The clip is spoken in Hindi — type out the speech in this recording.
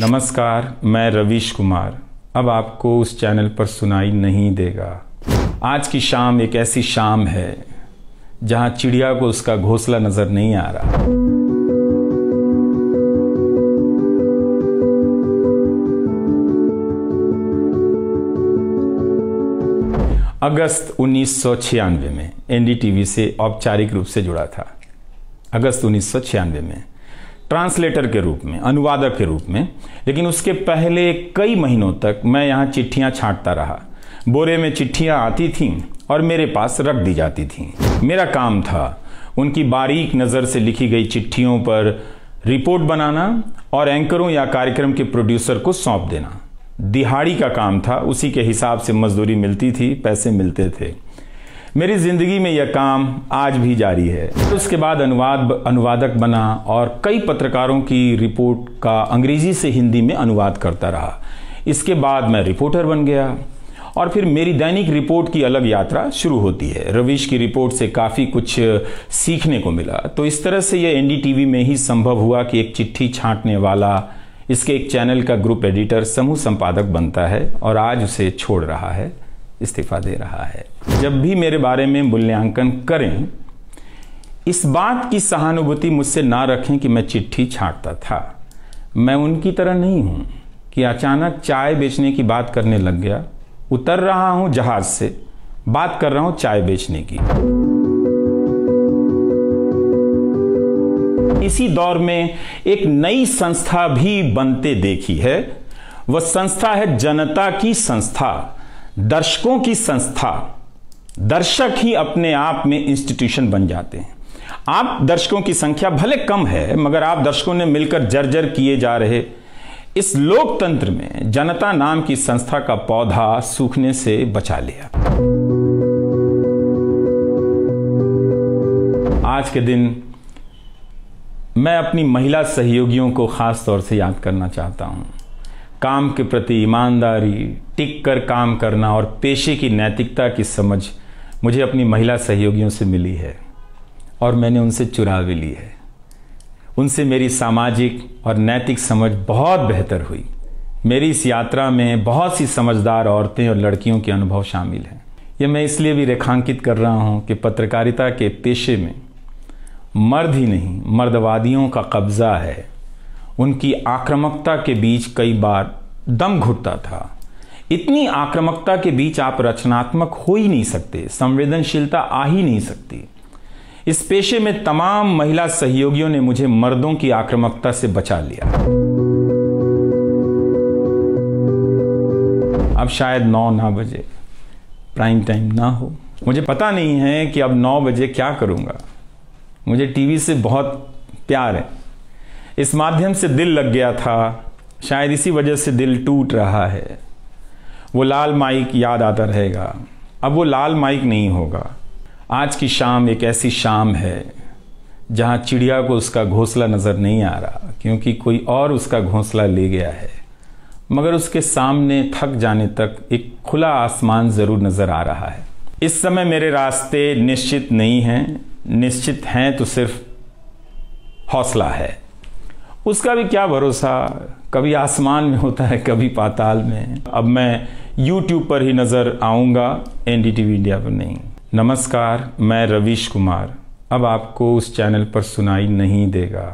नमस्कार, मैं रवीश कुमार अब आपको उस चैनल पर सुनाई नहीं देगा। आज की शाम एक ऐसी शाम है जहां चिड़िया को उसका घोंसला नजर नहीं आ रहा। अगस्त 1996 में एनडीटीवी से औपचारिक रूप से जुड़ा था। अगस्त 1996 में ट्रांसलेटर के रूप में, अनुवादक के रूप में। लेकिन उसके पहले कई महीनों तक मैं यहाँ चिट्ठियाँ छांटता रहा। बोरे में चिट्ठियाँ आती थीं और मेरे पास रख दी जाती थीं। मेरा काम था उनकी बारीक नज़र से लिखी गई चिट्ठियों पर रिपोर्ट बनाना और एंकरों या कार्यक्रम के प्रोड्यूसर को सौंप देना। दिहाड़ी का काम था, उसी के हिसाब से मजदूरी मिलती थी, पैसे मिलते थे। मेरी ज़िंदगी में यह काम आज भी जारी है। उसके बाद अनुवादक बना और कई पत्रकारों की रिपोर्ट का अंग्रेजी से हिंदी में अनुवाद करता रहा। इसके बाद मैं रिपोर्टर बन गया और फिर मेरी दैनिक रिपोर्ट की अलग यात्रा शुरू होती है। रवीश की रिपोर्ट से काफ़ी कुछ सीखने को मिला। तो इस तरह से यह एनडीटीवी में ही संभव हुआ कि एक चिट्ठी छांटने वाला इसके एक चैनल का ग्रुप एडिटर, समूह संपादक बनता है और आज उसे छोड़ रहा है, इस्तीफा दे रहा है। जब भी मेरे बारे में मूल्यांकन करें, इस बात की सहानुभूति मुझसे ना रखें कि मैं चिट्ठी छांटता था। मैं उनकी तरह नहीं हूं कि अचानक चाय बेचने की बात करने लग गया। उतर रहा हूं जहाज से, बात कर रहा हूं चाय बेचने की। इसी दौर में एक नई संस्था भी बनते देखी है। वह संस्था है जनता की संस्था, दर्शकों की संस्था। दर्शक ही अपने आप में इंस्टीट्यूशन बन जाते हैं। आप दर्शकों की संख्या भले कम है, मगर आप दर्शकों ने मिलकर जर्जर किए जा रहे इस लोकतंत्र में जनता नाम की संस्था का पौधा सूखने से बचा लिया। आज के दिन मैं अपनी महिला सहयोगियों को खास तौर से याद करना चाहता हूं। काम के प्रति ईमानदारी, टिक कर काम करना और पेशे की नैतिकता की समझ मुझे अपनी महिला सहयोगियों से मिली है और मैंने उनसे चुरा भी ली है। उनसे मेरी सामाजिक और नैतिक समझ बहुत बेहतर हुई। मेरी इस यात्रा में बहुत सी समझदार औरतें और लड़कियों के अनुभव शामिल हैं। यह मैं इसलिए भी रेखांकित कर रहा हूं कि पत्रकारिता के पेशे में मर्द ही नहीं, मर्दवादियों का कब्जा है। उनकी आक्रामकता के बीच कई बार दम घुटता था। इतनी आक्रामकता के बीच आप रचनात्मक हो ही नहीं सकते, संवेदनशीलता आ ही नहीं सकती। इस पेशे में तमाम महिला सहयोगियों ने मुझे मर्दों की आक्रामकता से बचा लिया। अब शायद 9 ना बजे, प्राइम टाइम ना हो। मुझे पता नहीं है कि अब 9 बजे क्या करूंगा। मुझे टीवी से बहुत प्यार है। इस माध्यम से दिल लग गया था, शायद इसी वजह से दिल टूट रहा है। वो लाल माइक याद आता रहेगा। अब वो लाल माइक नहीं होगा। आज की शाम एक ऐसी शाम है जहां चिड़िया को उसका घोंसला नजर नहीं आ रहा, क्योंकि कोई और उसका घोंसला ले गया है। मगर उसके सामने थक जाने तक एक खुला आसमान जरूर नजर आ रहा है। इस समय मेरे रास्ते निश्चित नहीं हैं। निश्चित हैं तो सिर्फ हौसला है। उसका भी क्या भरोसा, कभी आसमान में होता है, कभी पाताल में। अब मैं YouTube पर ही नजर आऊंगा, एनडीटीवी इंडिया पर नहीं। नमस्कार, मैं रवीश कुमार अब आपको उस चैनल पर सुनाई नहीं देगा।